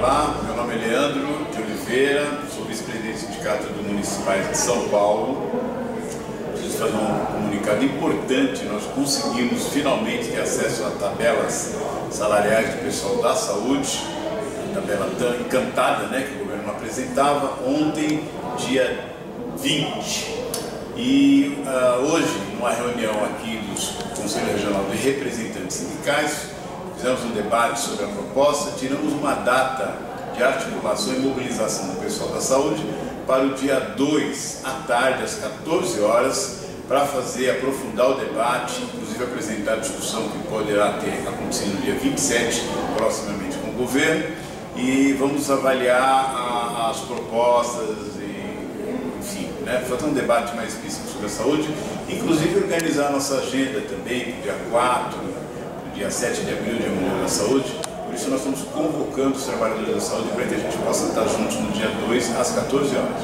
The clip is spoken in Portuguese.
Olá, meu nome é Leandro de Oliveira, sou vice-presidente do Sindicato dos Municipais de São Paulo. Preciso fazer um comunicado importante. Nós conseguimos finalmente ter acesso a tabelas salariais do pessoal da saúde, a tabela tão encantada, né, que o governo apresentava ontem, dia 20. E hoje, numa reunião aqui do Conselho Regional de Representantes Sindicais, fizemos um debate sobre a proposta, tiramos uma data de articulação e mobilização do pessoal da saúde para o dia 2 à tarde, às 14 horas, para aprofundar o debate, inclusive apresentar a discussão que poderá ter acontecido no dia 27, proximamente com o governo, e vamos avaliar as propostas, enfim, né, fazer um debate mais específico sobre a saúde, inclusive organizar a nossa agenda também, para o dia 4, dia 7 de abril, Dia Mundial da Saúde. Por isso nós estamos convocando os trabalhadores da saúde para que a gente possa estar juntos no dia 2 às 14 horas.